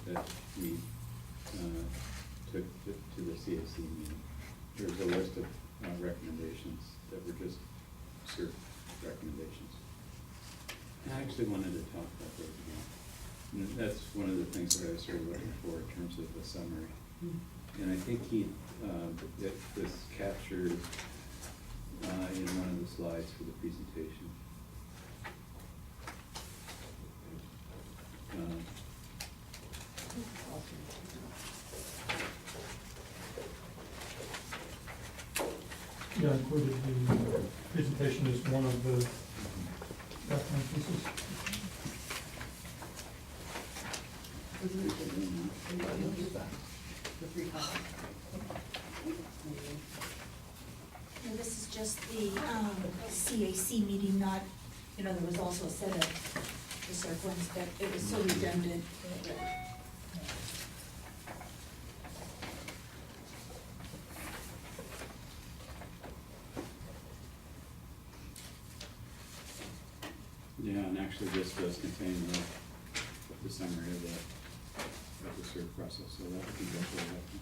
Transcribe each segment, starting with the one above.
that we took to the CAC meeting. There was a list of recommendations that were just CERC recommendations. And I actually wanted to talk about those again. And that's one of the things that I started looking for in terms of the summary. And I think that this captured in one of the slides for the presentation. Yeah, I included the presentation as one of the background pieces. And this is just the CAC meeting, not, there was also a set of the CERC ones, but it was so redundant. Yeah, and actually this does contain the summary of the CERC process, so that would be definitely helpful.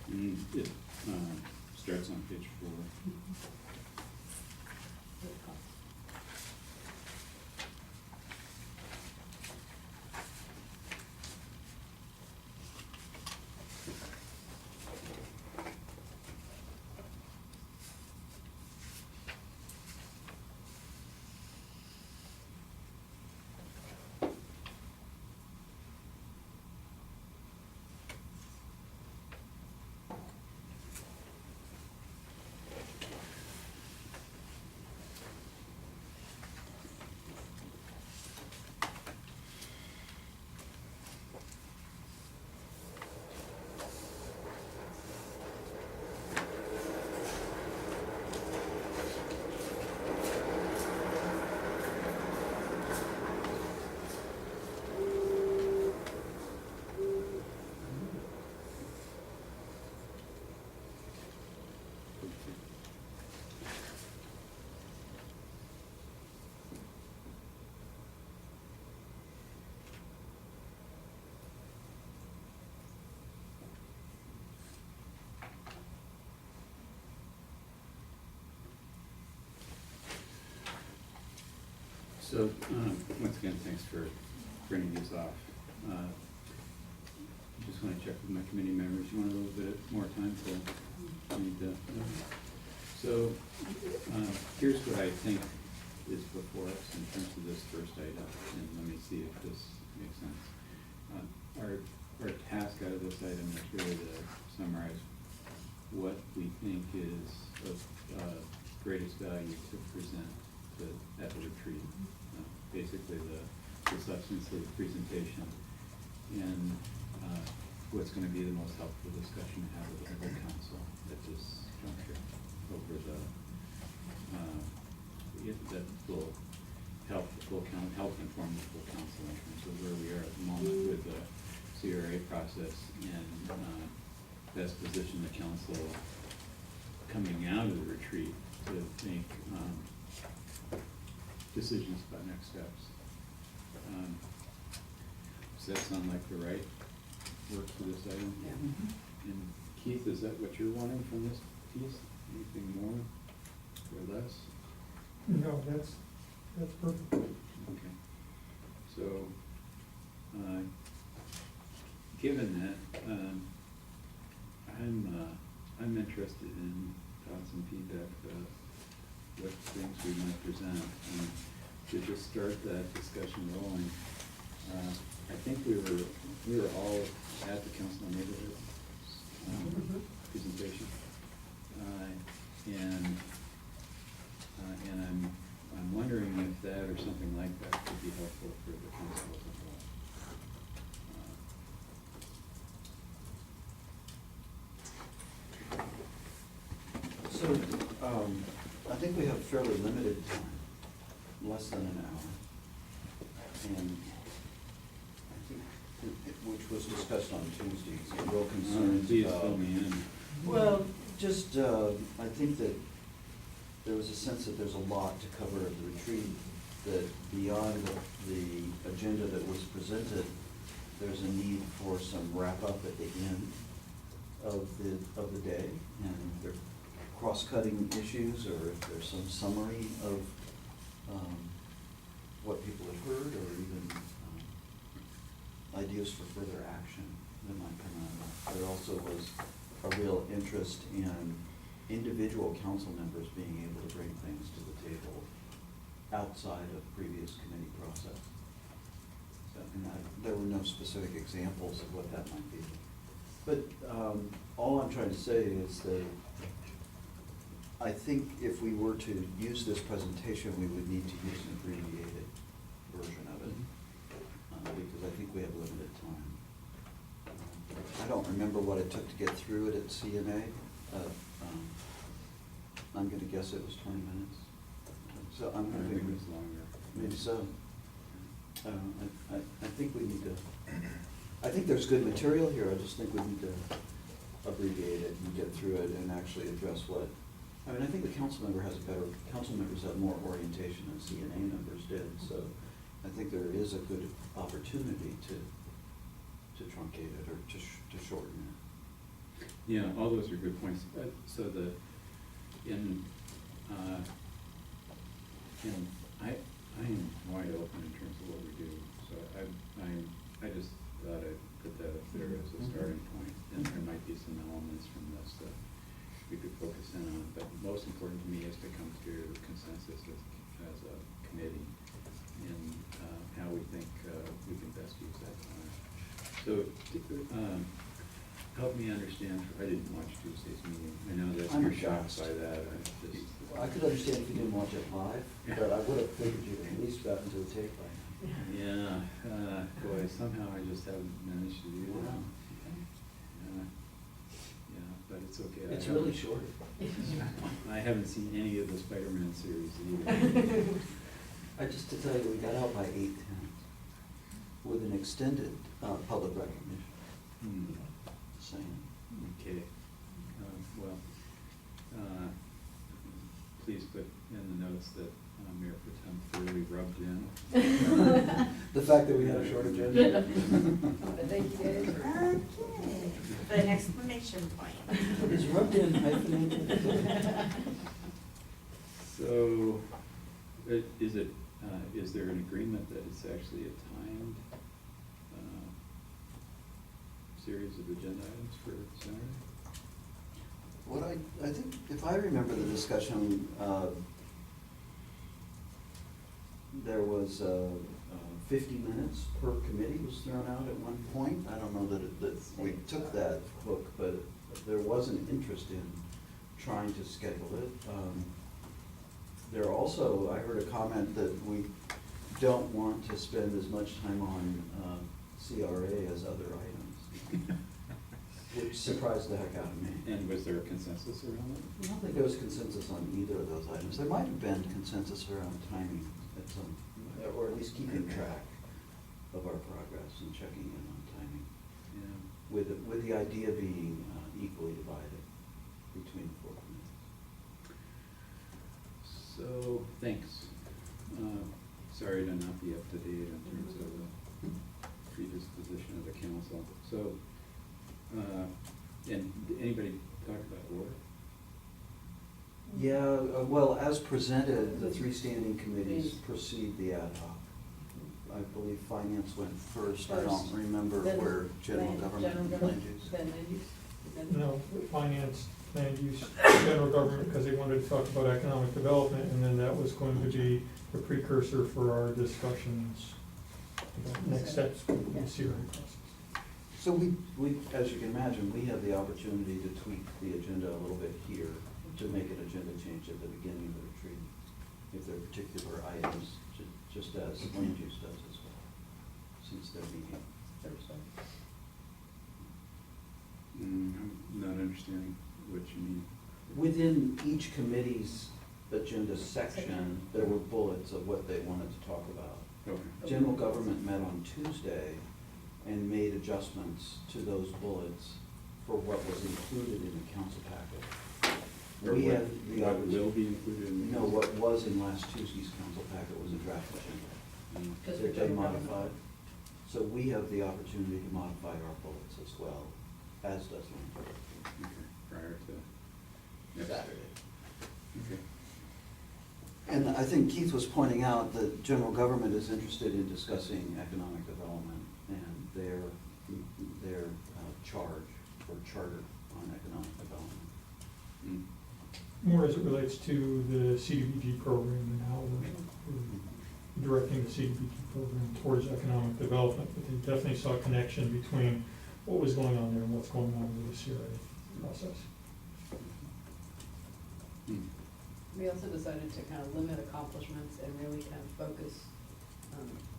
And it starts on page 4. So, once again, thanks for printing these off. Just want to check with my committee members. You want a little bit more time to read the. So, here's what I think is before us in terms of this first item, and let me see if this makes sense. Our task out of this item is really to summarize what we think is of greatest value to present at the retreat. Basically the substance of the presentation and what's going to be the most helpful discussion to have with the whole council at this juncture over that will help inform the full council in terms of where we are at the moment with the CRA process and best position the council coming out of the retreat to make decisions about next steps. Does that sound like the right work for this item? Yeah. And Keith, is that what you're wanting from this piece? Anything more or less? No, that's perfect. Okay. So, given that, I'm interested in thoughts and feedback about what things we might present. And to just start that discussion rolling, I think we were all at the Council on Neighborhood presentation, and I'm wondering if that or something like that could be helpful for the council as a whole. So, I think we have fairly limited time, less than an hour. And I think which was discussed on Tuesday, some real concerns Please about. fill me in. Well, just, I think that there was a sense that there's a lot to cover at the retreat, that beyond the agenda that was presented, there's a need for some wrap-up at the end of the day, and if there are cross-cutting issues, or if there's some summary of what people have heard, or even ideas for further action that might come out of that. There also was a real interest in individual council members being able to bring things to the table outside of previous committee process. So, and there were no specific examples of what that might be. But all I'm trying to say is that I think if we were to use this presentation, we would need to use an abbreviated version of it, because I think we have limited time. I don't remember what it took to get through it at CNA. I'm gonna guess it was 20 minutes. So I'm I think it hoping, was longer. maybe so. I think we need to, I think there's good material here, I just think we need to abbreviate it and get through it and actually address what, I mean, I think the council members have more orientation than CNA members did, so I think there is a good opportunity to truncate it or to shorten it. Yeah, all those are good points. So I am wide open in terms of what we do. So I just thought I'd put that up there as a starting point, and there might be some elements from this that we could focus in on. But most important to me is to come to consensus as a committee in how we think we can best use that time. So help me understand. I didn't watch Tuesday's meeting. I know that I'm you're shocked shocked. by that. I could understand if you didn't watch it live, but I would have figured you'd at least gotten to the tape by now. Yeah, boy, somehow I just haven't managed to do that. Yeah, but it's okay. It's really short. I haven't seen any of the Spider-Man series either. Just to tell you, we got out by 8:10 with an extended public recognition. Just saying. Okay, well, please put in the notes that Mayor Pro Tem thoroughly rubbed in. The fact that we had a short agenda. Thank you guys. Okay, but an exclamation point. Is rubbed in hyphenated? So, is there an agreement that it's actually a timed series of agenda items for Saturday? What I think, if I remember the discussion, there was 50 minutes per committee was thrown out at one point. I don't know that we took that hook, but there was an interest in trying to schedule it. There also, I heard a comment that we don't want to spend as much time on CRA as other items, which surprised the heck out of me. And was there a consensus around it? I don't think there was consensus on either of those items. There might have been consensus around timing at some, or at least keeping track of our progress and checking in on timing, Yeah. with the idea being equally divided between the four committees. So, thanks. Sorry to not be up to date in terms of the predisposition of the council. So, and did anybody talk about org? Yeah, well, as presented, the three standing committees proceed the ad hoc. I believe finance went first. I don't remember Then where general government and land use. Then land use. No, finance, land use, general government, because they wanted to talk about economic development, and then that was going to be the precursor for our discussions about next steps in the CRA process. So we, as you can imagine, we have the opportunity to tweak the agenda a little bit here to make an agenda change at the beginning of the retreat, if there are particular items, just as land use does as well, since they're meeting Thursday. I'm not understanding what you mean. Within each committee's agenda section, there were bullets of what they wanted to talk about. Okay. General government met on Tuesday, and made adjustments to those bullets for what was included in the council packet. Or We what, had the what opportunity- will be included in? No, what was in last Tuesday's council packet was a draft agenda. Because That we're they talking about- modified. So we have the opportunity to modify our bullets as well, as does Olympia. Okay, prior to next Saturday. Okay. And I think Keith was pointing out that general government is interested in discussing economic development and their charge or charter on economic development. Mm. More as it relates to the CDBG program and how we're directing the CDBG program towards economic development, but they definitely saw a connection between what was going on there and what's going on with the CRA process. Mm. We also decided to kind of limit accomplishments and really kind of focus,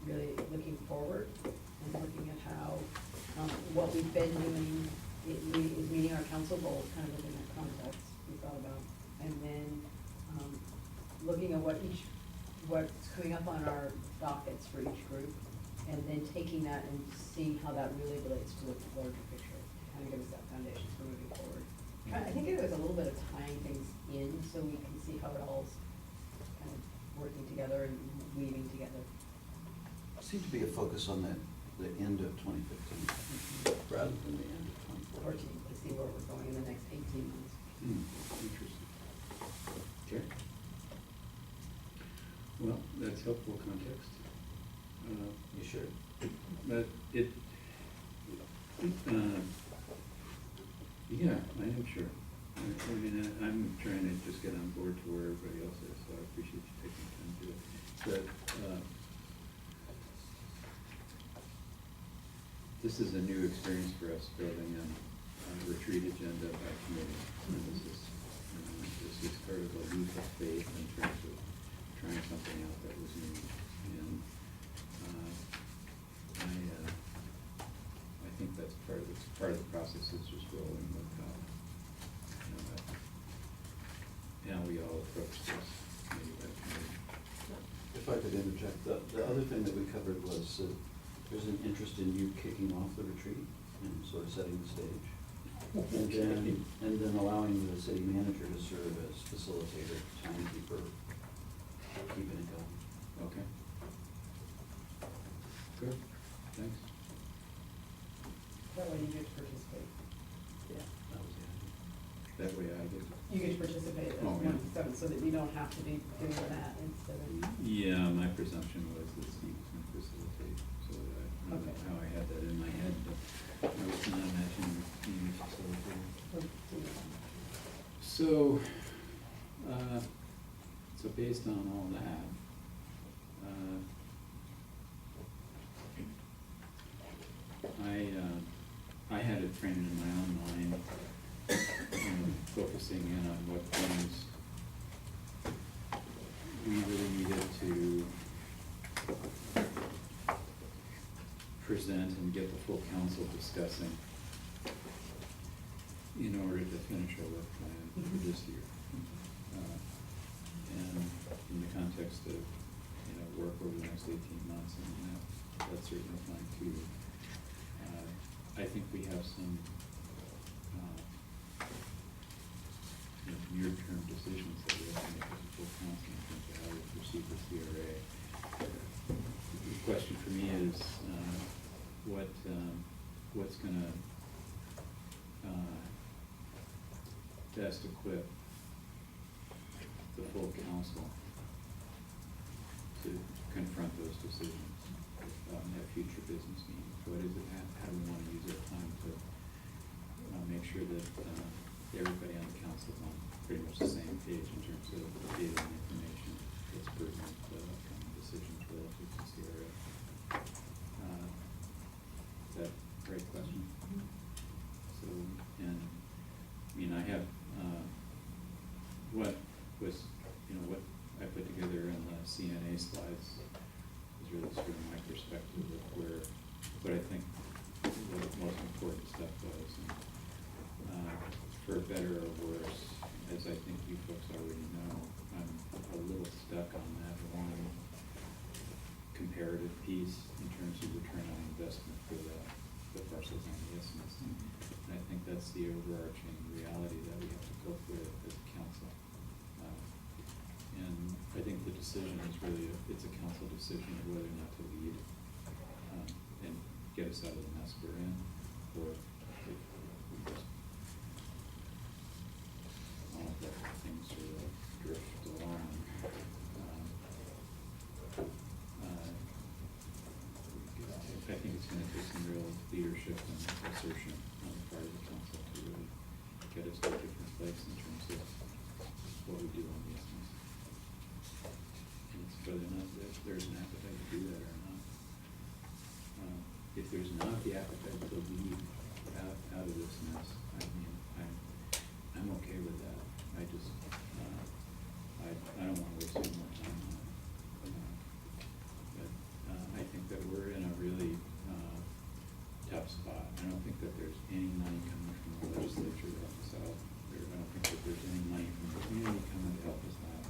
really looking forward and looking at how, what we've been doing is meeting our council goals, kind of within that context we thought about. And then, looking at what's coming up on our dockets for each group, and then taking that and seeing how that really relates to the larger picture, kind of give us that foundation for moving forward. I think it was a little bit of tying things in so we can see how it all's kind of working together and weaving together. Seemed to be a focus on the end of 2015 rather than the end of 2014. To see where we're going in the next 18 months. Hmm, interesting. Okay. Well, that's helpful context. You sure? But it, yeah, I am sure. I mean, I'm trying to just get on board to where everybody else is, so I appreciate you taking the time to do it. But, this is a new experience for us, building a retreat agenda by committee. And this is part of a leap of faith in terms of trying something out that was new. And I think that's part of the process is just rolling with how we all approach this maybe by committee. If I could interject, the other thing that we covered was there's an interest in you kicking off the retreat and sort of setting the stage. And then allowing the city manager to serve as facilitator, timekeeper, keeping it going. Okay. Good, thanks. That way you get to participate. Yeah, that was the idea. That way I get. You get to participate as Oh, one yeah. of the seven, so that you don't have to be doing that instead of. Yeah, my presumption was that Steve was going to facilitate, so that I don't know Okay. how I had that in my head, but I was not imagining being facilitator. So, so based on all that, I had it framed in my own mind, focusing in on what things we really needed to present and get the full council discussing in order to finish our work plan for this year. And in the context of, work over the next 18 months, and that's certainly fine too. I think we have some near-term decisions that we have to make as a full council in terms of how we proceed with CRA. The question for me is, what's gonna best equip the full council to confront those decisions at future business meetings? What is it, how do we want to use our time to make sure that everybody on the council is on pretty much the same page in terms of data and information that's pertinent to upcoming decisions relative to CRA? Is that a great question? So, and, I have, what was, what I put together in the CNA slides is really sort of my perspective of what I think the most important stuff was. And, for better or worse, as I think you folks already know, I'm a little stuck on that one comparative piece in terms of return on investment for the parcels on the isthmus. And I think that's the overarching reality that we have to cope with as a council. And I think the decision is really, it's a council decision of whether or not to lead and get us out of the mess we're in, or if we just let things sort of drift along. I think it's gonna take some real leadership and assertion on the part of the council to really get us to a different place in terms of what we do on the isthmus. And it's whether or not there's an appetite to do that or not. If there's not the appetite to lead out of this mess, I mean, I'm okay with that. I just, I don't wanna waste any more time on it. But I think that we're in a really tough spot. I don't think that there's any money coming from the legislature to help us out. I don't think that there's any money from the community coming to help us out.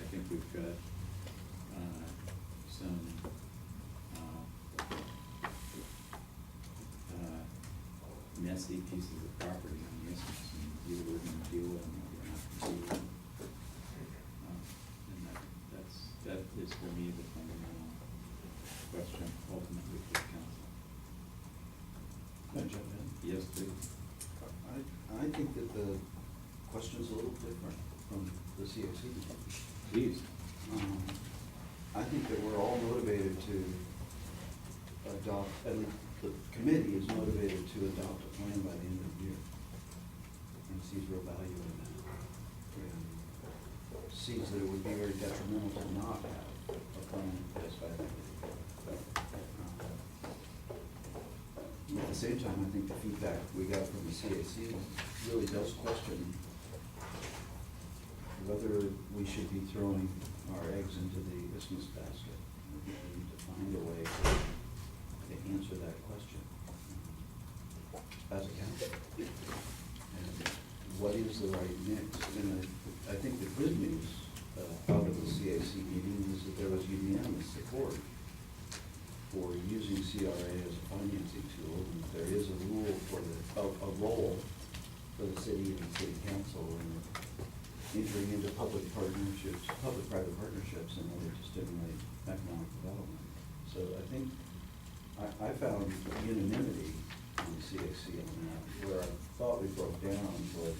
I think we've got some messy pieces of property on the isthmus, and either we're gonna deal with them or we're not gonna deal with them. And that is for me the fundamental question ultimately for the council. Can I jump in? Yes, please. I think that the question's a little different from the CAC. Please. I think that we're all motivated to adopt, at least the committee is motivated to adopt a plan by the end of the year, and sees real value in that. And sees that it would be very detrimental to not have a plan in place by the end of the year. At the same time, I think the feedback we got from the CAC really does question whether we should be throwing our eggs into the isthmus basket. I think we need to find a way to answer that question as a council. And what is the right mix? And I think the good news out of the CAC meeting is that there was unanimous support for using CRA as a financing tool, and there is a rule for a role for the city and the city council in entering into public partnerships, public-private partnerships in order to stimulate economic development. So I think I found unanimity on the CAC on that. Where I thought we broke down was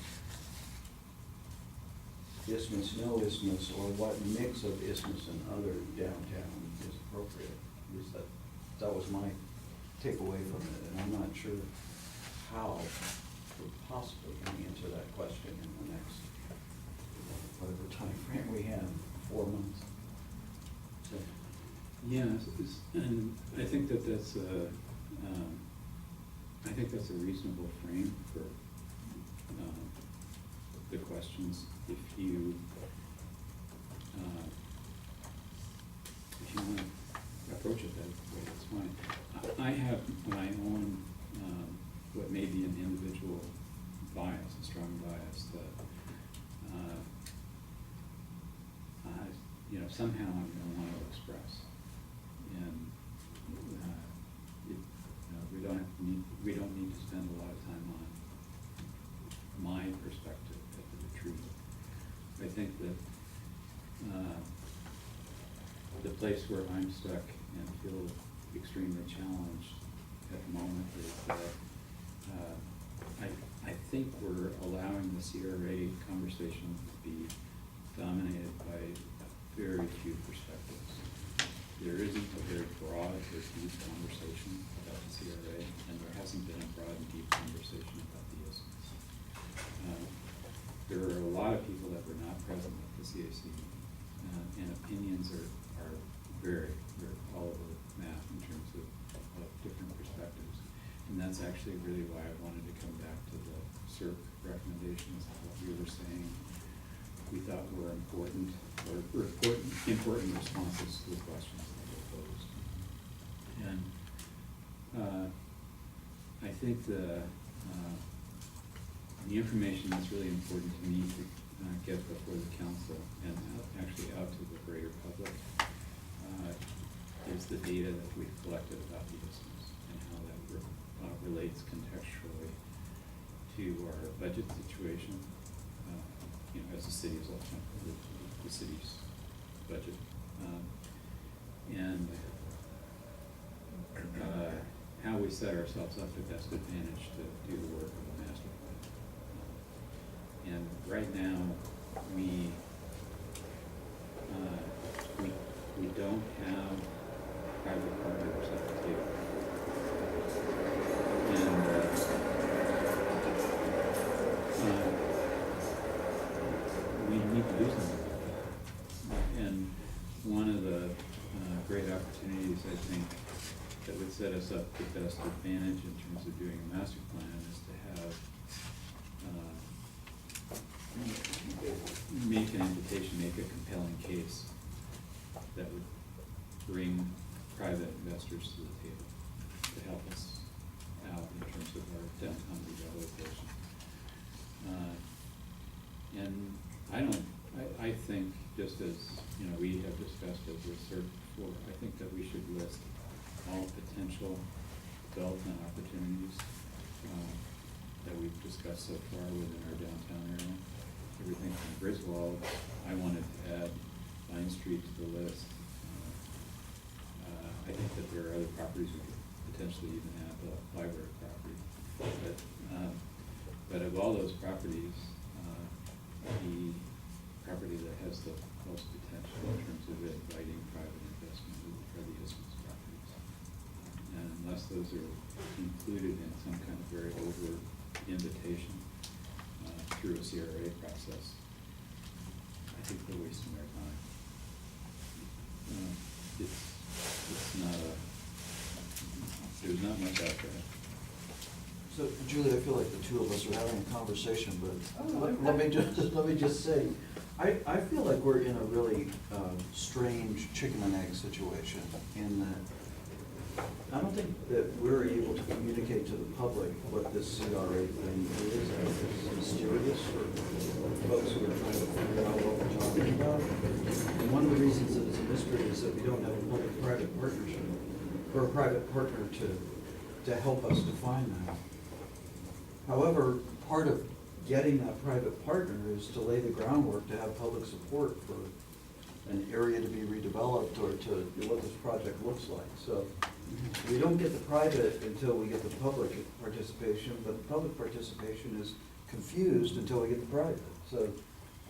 isthmus, no isthmus, or what mix of isthmus and other downtown is appropriate. At least that was my takeaway from it, and I'm not sure how we possibly can answer that question in the next, whatever time frame we have, 4 months. So. Yeah, and I think that that's a reasonable frame for the questions. If you want to approach it that way, that's fine. I have my own, what may be an individual bias, a strong bias that, somehow I'm going to want to express. And we don't need to spend a lot of time on my perspective at the retreat. I think that the place where I'm stuck and feel extremely challenged at the moment is that I think we're allowing the CRA conversation to be dominated by very few perspectives. There isn't a very broad or deep conversation about the CRA, and there hasn't been a broad and deep conversation about the isthmus. There are a lot of people that were not present at the CAC, and opinions are very all over the map in terms of different perspectives. And that's actually really why I wanted to come back to the CERC recommendations, what we were saying we thought were important, or important responses to the questions that were posed. And I think the information that's really important to me to get before the council and actually out to the greater public is the data that we've collected about the isthmus and how that relates contextually to our budget situation, as the city is also, the city's budget. And how we set ourselves up to best advantage to do the work of the master plan. And right now, we don't have private partners at the table. And we need to do something about that. And one of the great opportunities, I think, that would set us up to best advantage in terms of doing a master plan is to have, make an invitation, make a compelling case that would bring private investors to the table to help us out in terms of our downtown revitalization. And I think, just as, we have discussed as a CERC before, I think that we should list all potential development opportunities that we've discussed so far within our downtown area. Everything from Griswold, I wanted to add Vine Street to the list. I think that there are other properties we could potentially even add, the library property. But of all those properties, the property that has the most potential in terms of inviting private investment are the isthmus properties. And unless those are included in some kind of very overt invitation through a CRA process, I think they're wasting their time. It's not there's not much out there. So, Julie, I feel like the two of us are having a conversation, but Oh, okay. let me just say, I feel like we're in a really strange chicken and egg situation in that I don't think that we're able to communicate to the public what this CRA thing is. It's mysterious for folks who are trying to figure out what we're talking about. And one of the reasons that it's a mystery is that we don't have a public-private partnership, or a private partner to help us define that. However, part of getting that private partner is to lay the groundwork to have public support for an area to be redeveloped or to what this project looks like. So we don't get the private until we get the public participation, but the public participation is confused until we get the private. So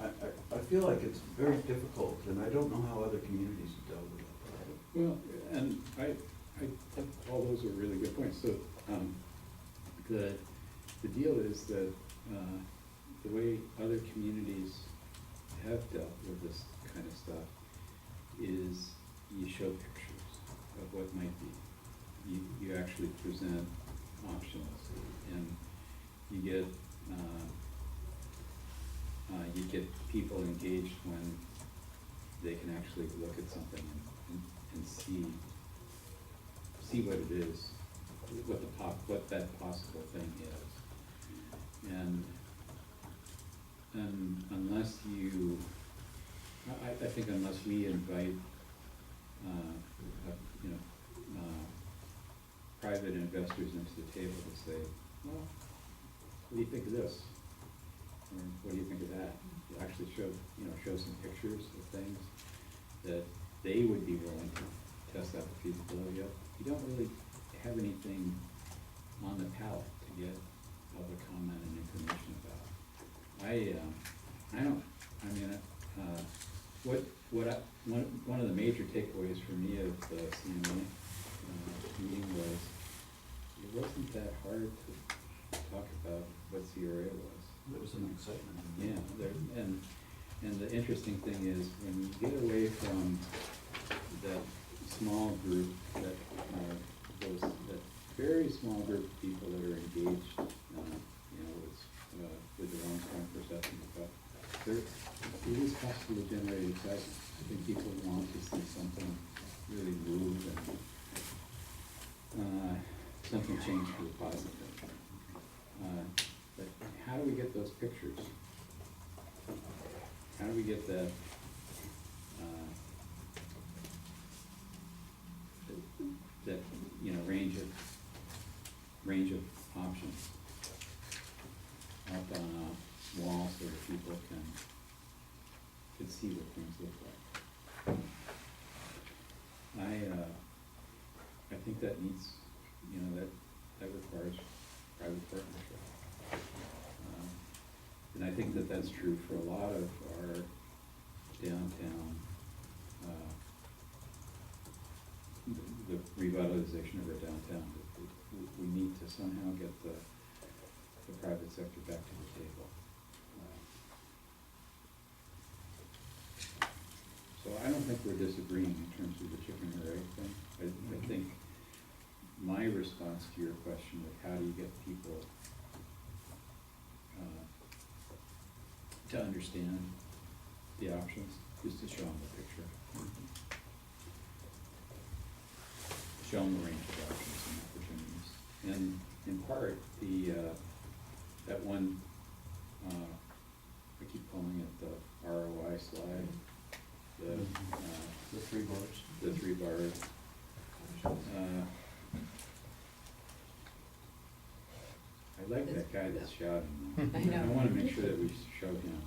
I feel like it's very difficult, and I don't know how other communities have dealt with that. Well, and I think all those are really good points. So the deal is that the way other communities have dealt with this kind of stuff is you show pictures of what might be. You actually present options, and you get people engaged when they can actually look at something and see what it is, what that possible thing is. And unless I think unless we invite, private investors into the table to say, well, what do you think of this? Or what do you think of that? You actually show some pictures of things that they would be willing to test out the feasibility of. You don't really have anything on the palette to get public comment and information about. One of the major takeaways for me of the CMA meeting was it wasn't that hard to talk about what CRA was. There was some excitement. Yeah, and the interesting thing is when you get away from that small group, that very small group of people that are engaged, with their own strong perception of stuff, it is possible to generate excitement. I think people want to see something really move and something change for the positive. But how do we get those pictures? How do we get that range of options up on a wall so that people can see what things look like. I think that needs, that requires private partnership. And I think that that's true for a lot of our downtown, the revitalization of our downtown. We need to somehow get the private sector back to the table. So I don't think we're disagreeing in terms of the chicken or egg thing. I think my response to your question of how do you get people to understand the options is to show them the picture. Show them the range of options and opportunities. And in part, that one, I keep calling it the ROI slide, The 3 bars. the 3 bars. I like that guy that's shouting. I know. I wanna make sure that we show him.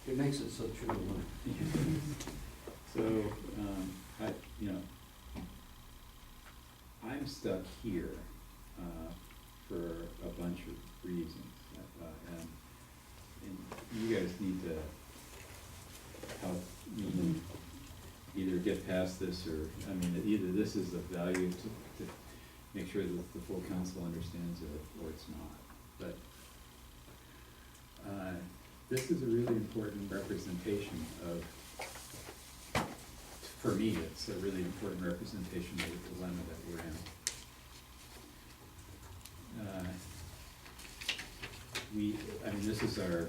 It makes it so true to life. So, I'm stuck here, for a bunch of reasons, and you guys need to help me either get past this or, either this is of value to make sure that the full council understands it, or it's not. But, this is a really important representation of, for me, it's a really important representation of the dilemma that we're in. This is our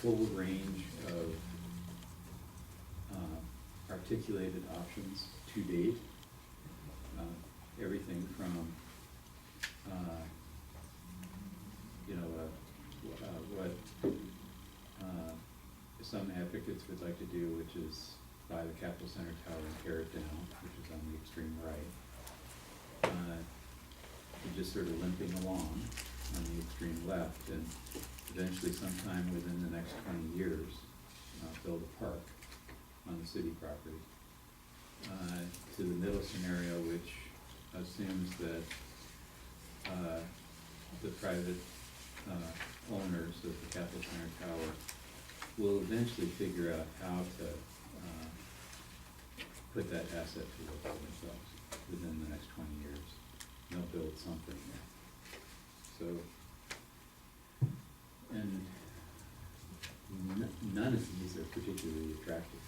full range of articulated options to date. Everything from, what some advocates would like to do, which is buy the Capitol Center Tower and tear it down, which is on the extreme right. To just sort of limping along on the extreme left, and eventually sometime within the next 20 years, build a park on the city property. To the middle scenario, which assumes that the private owners of the Capitol Center Tower will eventually figure out how to put that asset to work for themselves within the next 20 years. They'll build something there. So, and none of these are particularly attractive.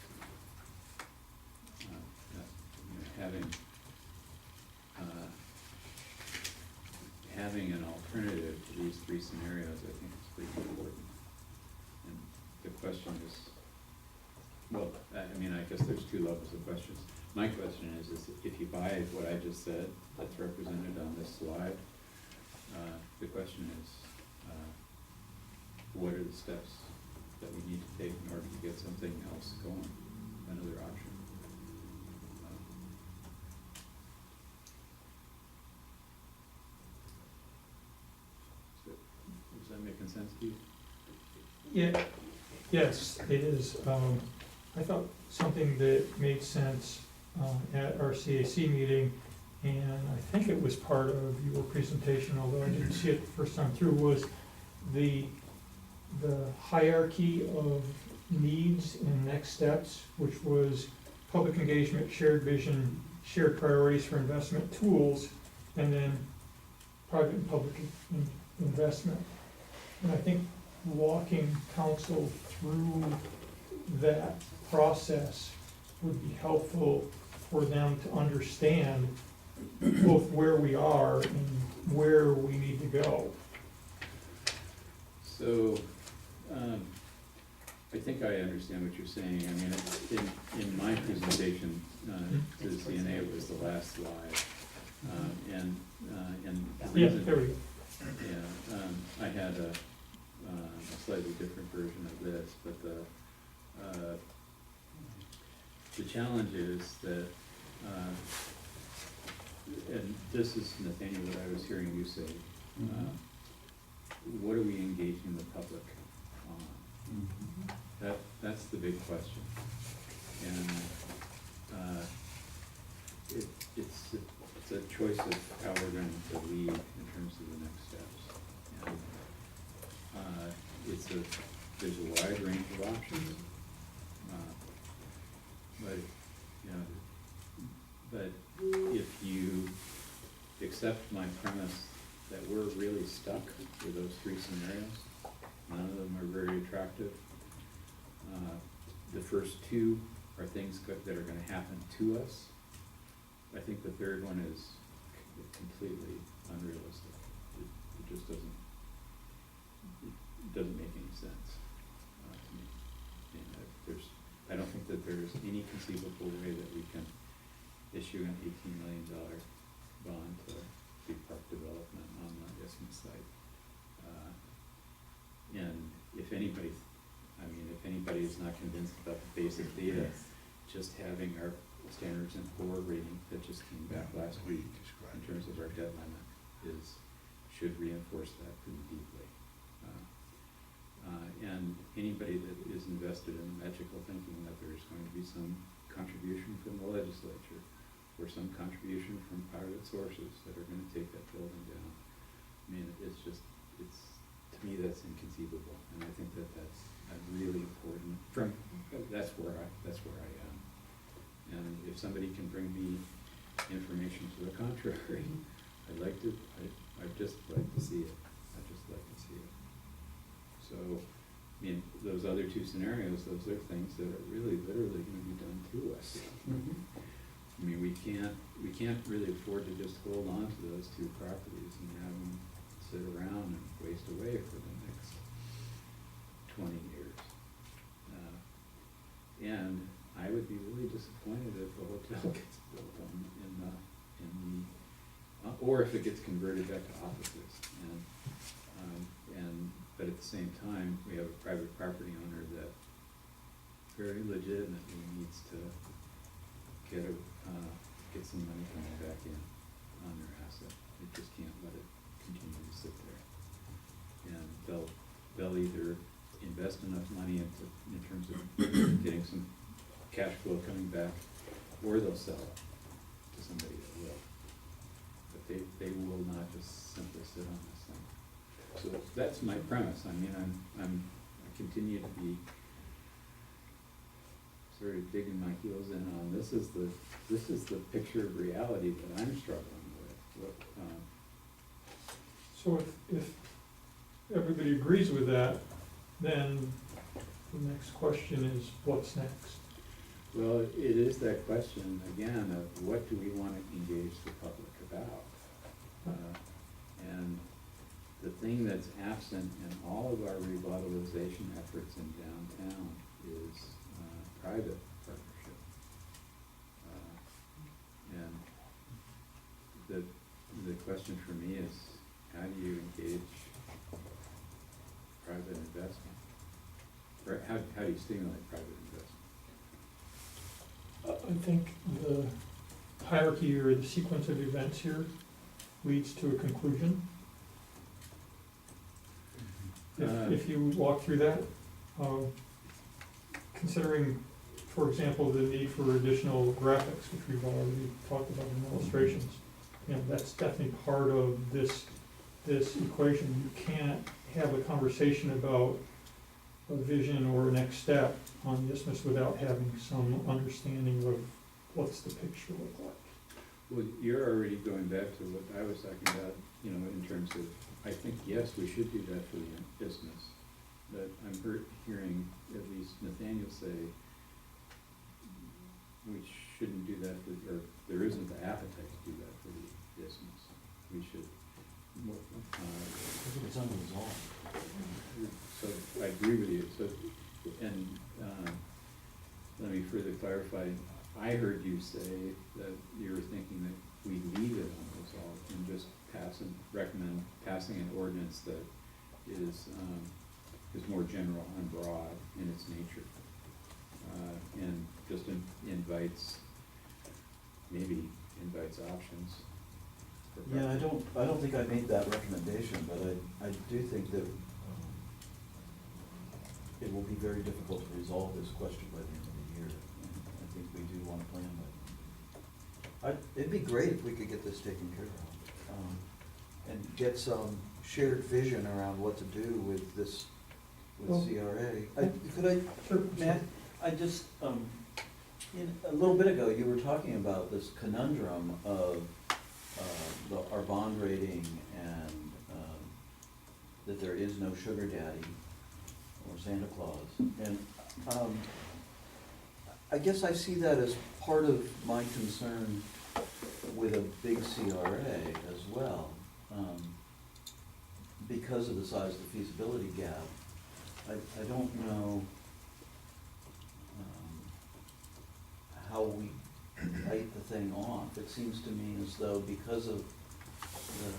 Having an alternative to these 3 scenarios, I think is pretty important. And the question is, well, I guess there's 2 levels of questions. My question is if you buy what I just said, that's represented on this slide, the question is, what are the steps that we need to take in order to get something else going, another option? Is that making sense to you? Yeah, yes, it is. I thought something that made sense at our CAC meeting, and I think it was part of your presentation, although I didn't see it the first time through, was the hierarchy of needs and next steps, which was public engagement, shared vision, shared priorities for investment tools, and then private and public investment. And I think walking council through that process would be helpful for them to understand both where we are and where we need to go. So, I think I understand what you're saying. In my presentation to the CNA, it was the last slide. And the Yeah, reason, there we go. yeah, I had a slightly different version of this, but the challenge is that and this is, Nathaniel, what I was hearing you say, what are we engaging the public on? That's the big question. And it's a choice of how we're going to lead in terms of the next steps. And there's a wide range of options. But, you know, but if you accept my premise that we're really stuck with those three scenarios, none of them are very attractive. The first two are things that are gonna happen to us. I think the third one is completely unrealistic. It just doesn't make any sense to me. And I don't think that there's any conceivable way that we can issue an $18 million bond to do park development on the Isthmus site. And if anybody is not convinced about the basic data, just having our Standards and Poor rating that just came back last week in terms of our debt limit should reinforce that pretty deeply. And anybody that is invested in magical thinking that there's going to be some contribution from the legislature or some contribution from private sources that are going to take that building down, I mean, to me, that's inconceivable. And I think that that's a really important, that's where I am. And if somebody can bring me information to the contrary, I'd just like to see it. I'd just like to see it. So, I mean, those other two scenarios, those are things that are really literally going to be done to us. I mean, we can't really afford to just hold on to those two properties and have them sit around and waste away for the next 20 years. And I would be really disappointed if a hotel gets built or if it gets converted back to offices. But at the same time, we have a private property owner that very legitimately needs to get some money coming back in on their asset. They just can't let it continue to sit there. And they'll either invest enough money in terms of getting some cash flow coming back, or they'll sell it to somebody that will. But they will not just simply sit on this thing. So that's my premise. I mean, I continue to be sort of digging my heels in on this is the picture of reality that I'm struggling with. So if everybody agrees with that, then the next question is, what's next? Well, it is that question again of what do we want to engage the public about? And the thing that's absent in all of our revitalization efforts in downtown is private partnership. And the question for me is, how do you engage private investment? Or how do you stimulate private investment? I think the hierarchy or the sequence of events here leads to a conclusion. If you walk through that, considering, for example, the need for additional graphics, which we've already talked about in illustrations, that's definitely part of this equation. You can't have a conversation about a vision or a next step on the Isthmus without having some understanding of what's the picture look like. Well, you're already going back to what I was talking about, in terms of, I think, yes, we should do that for the Isthmus. But I'm hearing at least Nathaniel say we shouldn't do that or there isn't the appetite to do that for the Isthmus. We should more, It's unresolved. so I agree with you. So, and let me further clarify. I heard you say that you were thinking that we leave it unresolved and just recommend passing an ordinance that is more general and broad in its nature, and just invites options for Yeah, projects. I don't think I made that recommendation, but I do think that it will be very difficult to resolve this question by the end of the year, and I think we do want to plan that. It'd be great if we could get this taken care of, and get some shared vision around what to do with this, Well, with CRA. Sure. Matt, I just, a little bit ago, you were talking about this conundrum of our bond rating and that there is no sugar daddy or Santa Claus. And I guess I see that as part of my concern with a big CRA as well. Because of the size of the feasibility gap, I don't know how we write the thing off. It seems to me as though because of the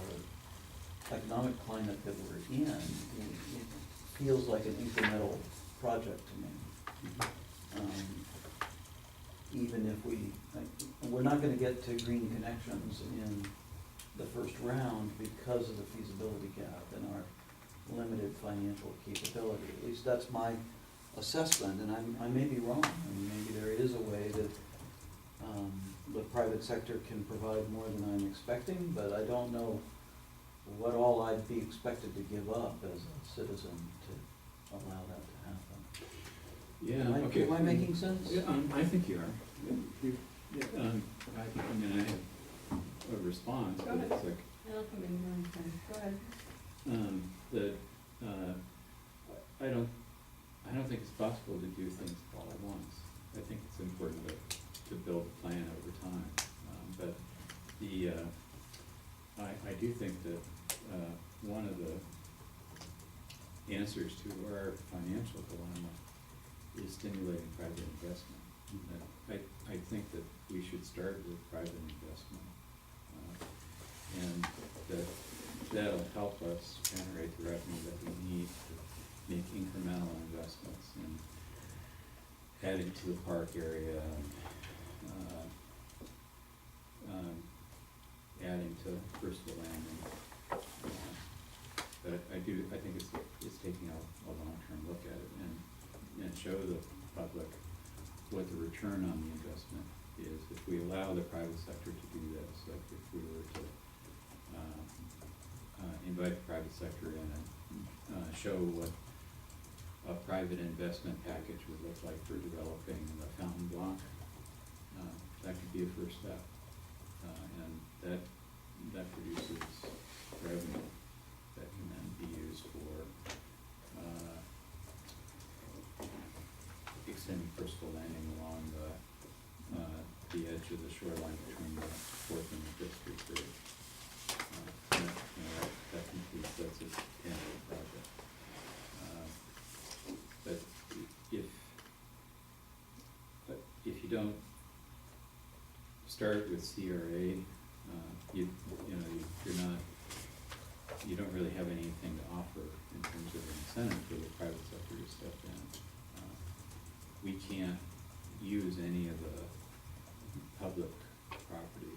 economic climate that we're in, it feels like an incremental project to me. Even if we're not gonna get to green connections in the first round because of the feasibility gap and our limited financial capability. At least that's my assessment, and I may be wrong. I mean, maybe there is a way that the private sector can provide more than I'm expecting, but I don't know what all I'd be expected to give up as a citizen to allow that to happen. Yeah, okay. Am I making sense? Yeah, I think you are. I mean, I have a response, Go but ahead. it's like, I'll come in here and go ahead. I don't think it's possible to do things all at once. I think it's important to build a plan over time. But I do think that one of the answers to our financial dilemma is stimulating private investment. I think that we should start with private investment. And that'll help us generate the revenue that we need to make incremental investments in adding to the park area, adding to Bristol Landing. But I think it's taking a long-term look at it and show the public what the return on the investment is. If we allow the private sector to do this, like if we were to invite the private sector in and show what a private investment package would look like for developing the fountain block, that could be a first step. And that produces revenue that can then be used for extending Bristol Landing along the edge of the shoreline between the Fourth and the Fifth Street Bridge. That completes, that's a 10-year project. But if you don't start with CRA, you don't really have anything to offer in terms of incentive for the private sector to step in. We can't use any of the public property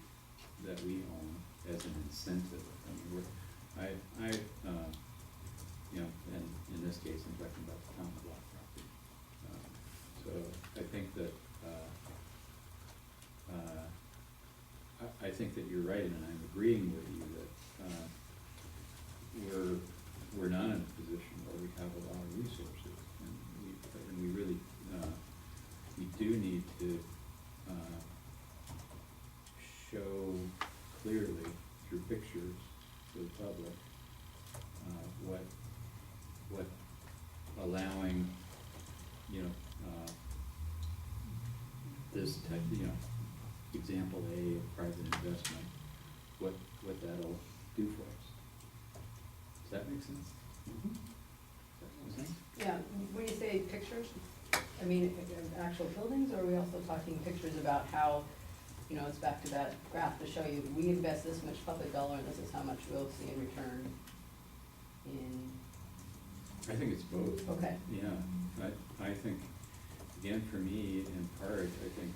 that we own as an incentive. I mean, and in this case, I'm talking about the fountain block property. So I think that I think that you're right, and I'm agreeing with you that we're not in a position where we have a lot of resources, and we really we do need to show clearly through pictures to the public what allowing this type, example A of private investment, what that'll do for us. Does that make sense? Mm-hmm. Does that make sense? Yeah, when you say pictures, I mean, actual buildings, or are we also talking pictures about how, it's back to that graph to show you, we invest this much public dollar and this is how much we'll see in return in. I think it's both. Okay. Yeah, I think, again, for me, in part, I think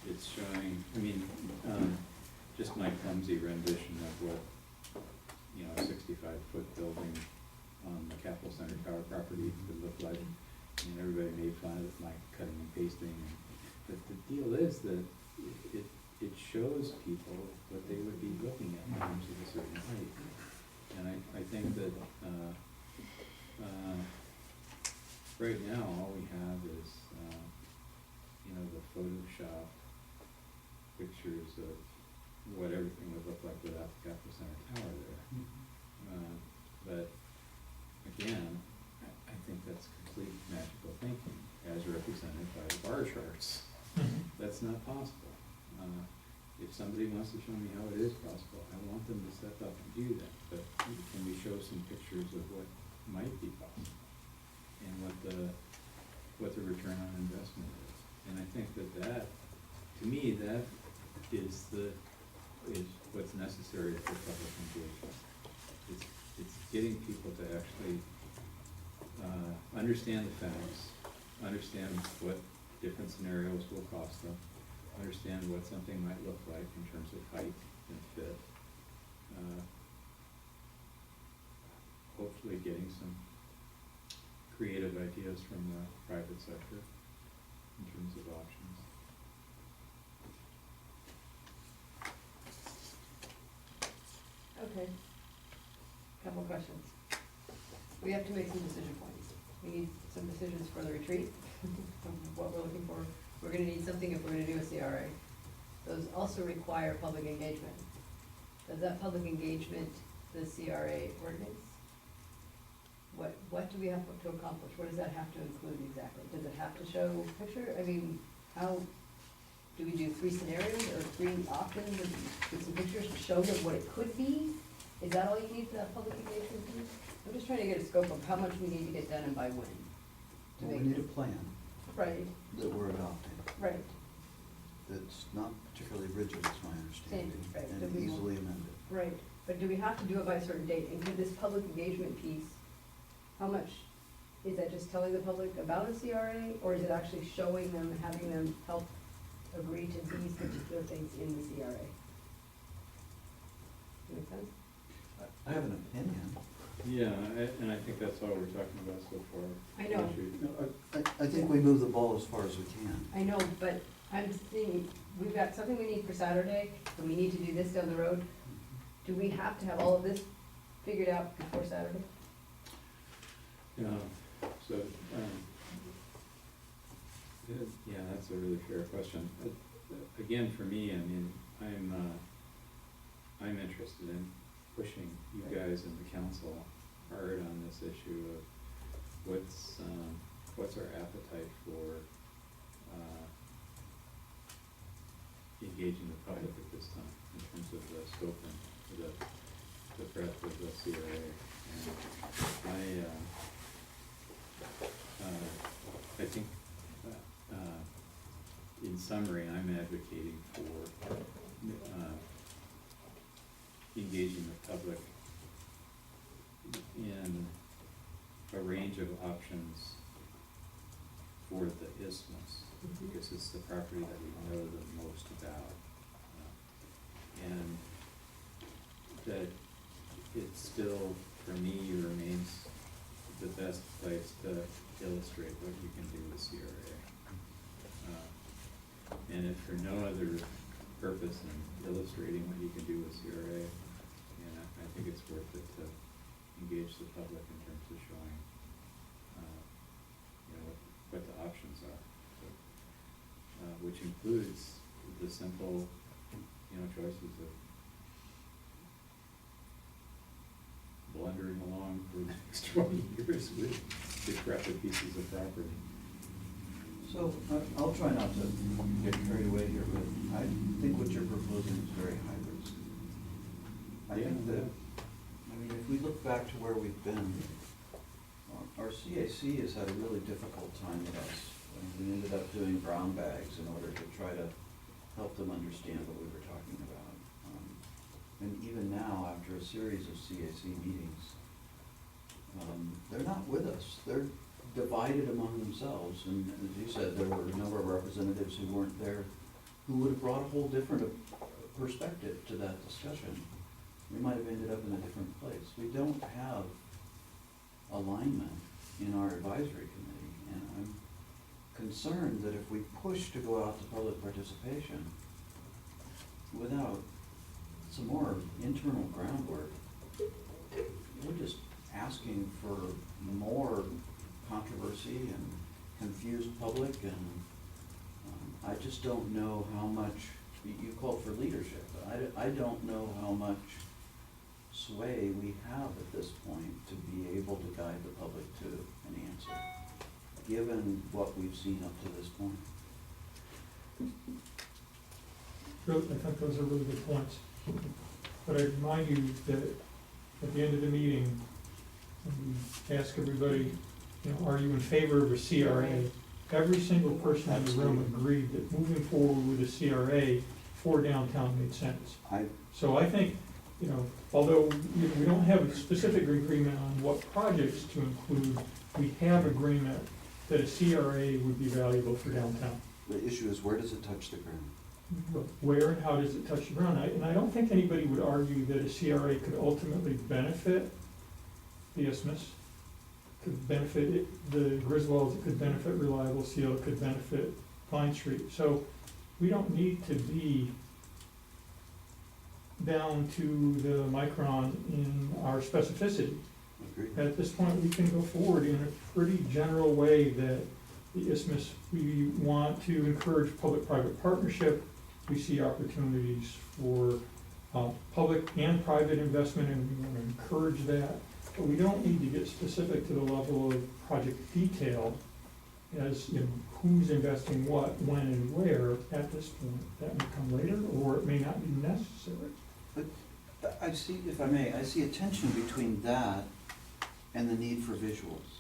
it's showing, just my clumsy rendition of what, you know, a 65-foot building on the Capitol Center Tower property would look like. And everybody made fun of my cutting and pasting. But the deal is that it shows people what they would be looking at in terms of a certain height. And I think that right now, all we have is, you know, the Photoshop pictures of what everything would look like without the Capitol Center Tower there. But again, I think that's complete magical thinking as represented by the bar charts. That's not possible. If somebody wants to show me how it is possible, I want them to step up and do that. But can we show some pictures of what might be possible and what the return on investment is? And I think that to me, that is what's necessary for public engagement. It's getting people to actually understand the facts, understand what different scenarios will cost them, understand what something might look like in terms of height and fit. Hopefully getting some creative ideas from the private sector in terms of options. Okay. Couple questions. We have to make some decision points. We need some decisions for the retreat, of what we're looking for. We're gonna need something if we're gonna do a CRA. Those also require public engagement. Does that public engagement, the CRA ordinance? What do we have to accomplish? What does that have to include exactly? Does it have to show picture? I mean, how, do we do 3 scenarios or 3 options and with some pictures to show them what it could be? Is that all you need for that public engagement piece? I'm just trying to get a scope of how much we need to get done and by when. to Well, we make need a this. plan Right, that we're adopting. right. That's not particularly rigid, is my understanding, right, that and we will- easily amended. Right, but do we have to do it by a certain date? And could this public engagement piece, how much, is that just telling the public about a CRA? Or is it actually showing them, having them help agree to these particular things in the CRA? Make sense? I have an opinion. Yeah, and I think that's all we're talking about so far. I know. I think we move the ball as far as we can. I know, but I'm seeing, we've got something we need for Saturday, and we need to do this down the road. Do we have to have all of this figured out before Saturday? So, yeah, that's a really fair question. Again, for me, I mean, I'm interested in pushing you guys and the council hard on this issue of what's our appetite for engaging the public at this time in terms of the scope and the breadth of the CRA. And I think, in summary, I'm advocating for engaging the public in a range of options for the isthmus, because it's the property that we know the most about. And that it still, for me, remains the best place to illustrate what you can do with CRA. And if for no other purpose than illustrating what you can do with CRA, and I think it's worth it to engage the public in terms of showing, what the options are. So, which includes the simple, choices of blundering along for the next 20 years with decrepit pieces of property. So I'll try not to get carried away here, but I think what you're proposing is very high risk. I think that, if we look back to where we've been, our CAC has had a really difficult time with us. We ended up doing brown bags in order to try to help them understand what we were talking about. And even now, after a series of CAC meetings, they're not with us. They're divided among themselves, and as you said, there were a number of representatives who weren't there, who would have brought a whole different perspective to that discussion, we might have ended up in a different place. We don't have alignment in our advisory committee, and I'm concerned that if we push to go out to public participation without some more internal groundwork, we're just asking for more controversy and confused public, and I just don't know how much, you called for leadership, but I don't know how much sway we have at this point to be able to guide the public to an answer, given what we've seen up to this point. I think those are really good points. But I remind you that at the end of the meeting, we ask everybody, are you in favor of a CRA? Every single person in the room agreed that moving forward with a CRA for downtown made sense. So I think, although we don't have a specific agreement on what projects to include, we have agreement that a CRA would be valuable for downtown. The issue is, where does it touch the ground? Where and how does it touch the ground? And I don't think anybody would argue that a CRA could ultimately benefit the isthmus, could benefit the Griswolds, it could benefit Reliable Seal, it could benefit Pine Street. So we don't need to be down to the micron in our specificity. Agreed. At this point, we can go forward in a pretty general way that the isthmus, we want to encourage public-private partnership. We see opportunities for public and private investment, and we want to encourage that. But we don't need to get specific to the level of project detail as, who's investing what, when, and where at this point. That may come later, or it may not be necessary. But I see, if I may, I see a tension between that and the need for visuals.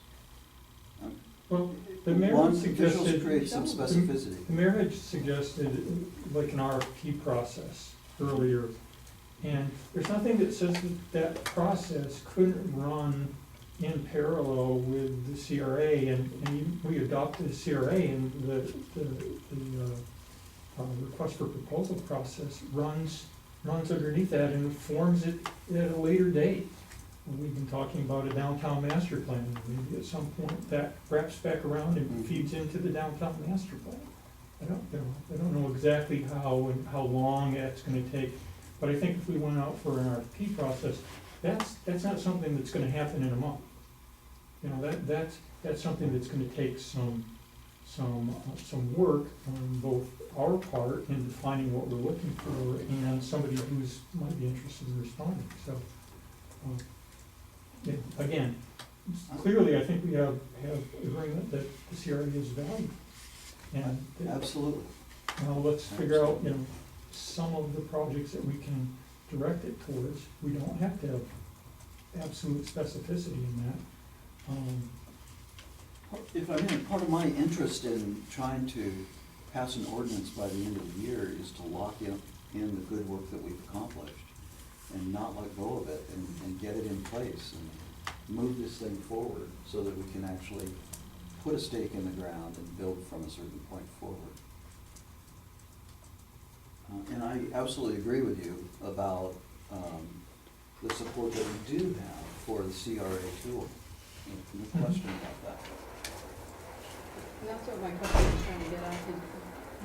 Well, the mayor One, had visuals suggested, create some specificity. the mayor had suggested like an RFP process earlier. And there's nothing that says that process couldn't run in parallel with the CRA, and we adopted the CRA, and the request for proposal process runs underneath that and informs it at a later date. We've been talking about a downtown master plan, maybe at some point that wraps back around and feeds into the downtown master plan. I don't know exactly how and how long that's gonna take, but I think if we went out for an RFP process, that's not something that's gonna happen in a month. That's something that's gonna take some work on both our part in defining what we're looking for and somebody who's might be interested in responding, so. Again, clearly, I think we have agreement that the CRA is valued. And Absolutely. now let's figure out, some of the projects that we can direct it towards. We don't have to have absolute specificity in that. If I may, part of my interest in trying to pass an ordinance by the end of the year is to lock in the good work that we've accomplished and not let go of it and get it in place and move this thing forward so that we can actually put a stake in the ground and build from a certain point forward. And I absolutely agree with you about the support that we do have for the CRA tool. No question about that. And that's what my question is trying to get at, is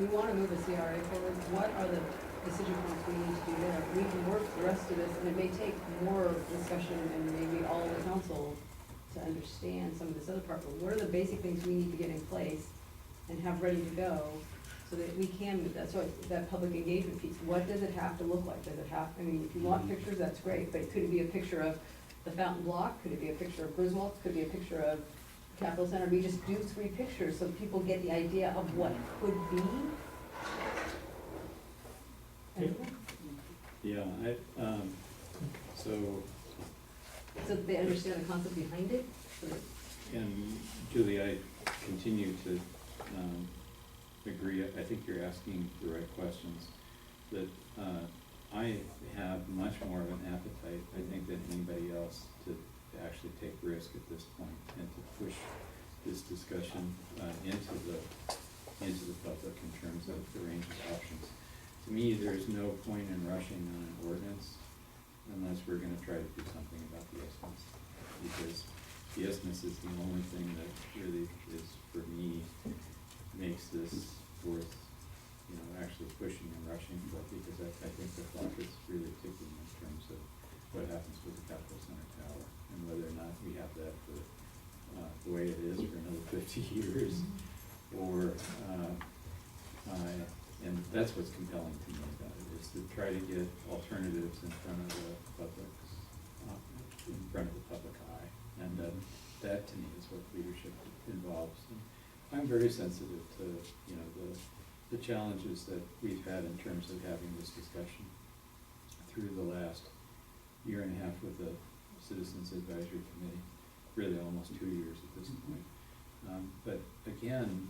we want to move a CRA forward, what are the decision points we need to do there? We can work the rest of this, and it may take more discussion and maybe all of the council to understand some of this other part, but what are the basic things we need to get in place and have ready to go so that we can move that? So that public engagement piece, what does it have to look like? Does it have, if you want pictures, that's great, but could it be a picture of the Fountain Block? Could it be a picture of Griswold? Could it be a picture of Capitol Center? We just do 3 pictures so people get the idea of what could be. Yeah, So that they understand the concept behind it? So that- and Julie, I continue to agree. I think you're asking the right questions. That I have much more of an appetite, I think, than anybody else to actually take risk at this point and to push this discussion into the public in terms of the range of options. to me, there's no point in rushing on an ordinance unless we're gonna try to do something about the isthmus. Because the isthmus is the only thing that really is, for me, makes this worth, you know, actually pushing and rushing for, because I think the clock is really ticking in terms of what happens with the Capitol Center Tower, and whether or not we have that for, the way it is for another 50 years, or, and that's what's compelling to me about it, is to try to get alternatives in front of the public's, in front of the public eye, and that to me is what leadership involves. And I'm very sensitive to, you know, the challenges that we've had in terms of having this discussion through the last year and a half with the Citizens Advisory Committee, really almost 2 years at this point. But again,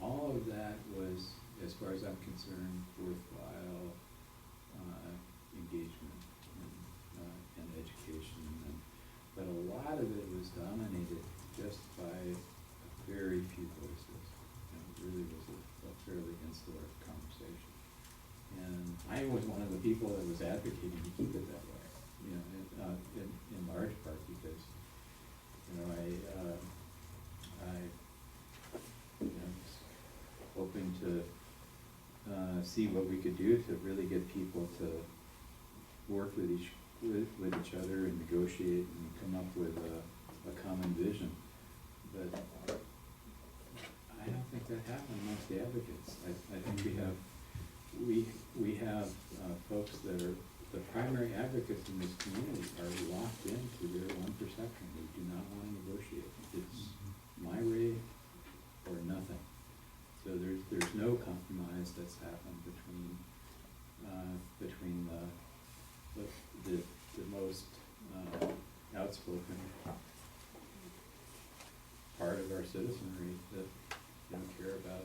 all of that was, as far as I'm concerned, worthwhile engagement and education, but a lot of it was dominated just by very few voices. It really was a fairly insular conversation. And I was one of the people that was advocating to keep it that way, you know, in large part because, you know, I you know, was hoping to see what we could do to really get people to work with each other and negotiate and come up with a common vision. But I don't think that happened amongst the advocates. I think we have folks that are the primary advocates in this community are locked into their one perception. They do not want to negotiate. It's my way or nothing. So there's no compromise that's happened between the most outspoken part of our citizenry that don't care about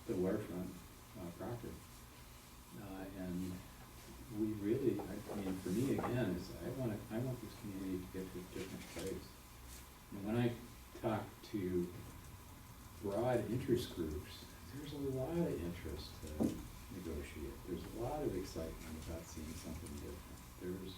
the waterfront property. And we really, I mean, for me again, is I want this community to get to a different place. And when I talk to broad interest groups, there's a lot of interest to negotiate. There's a lot of excitement about seeing something different. There's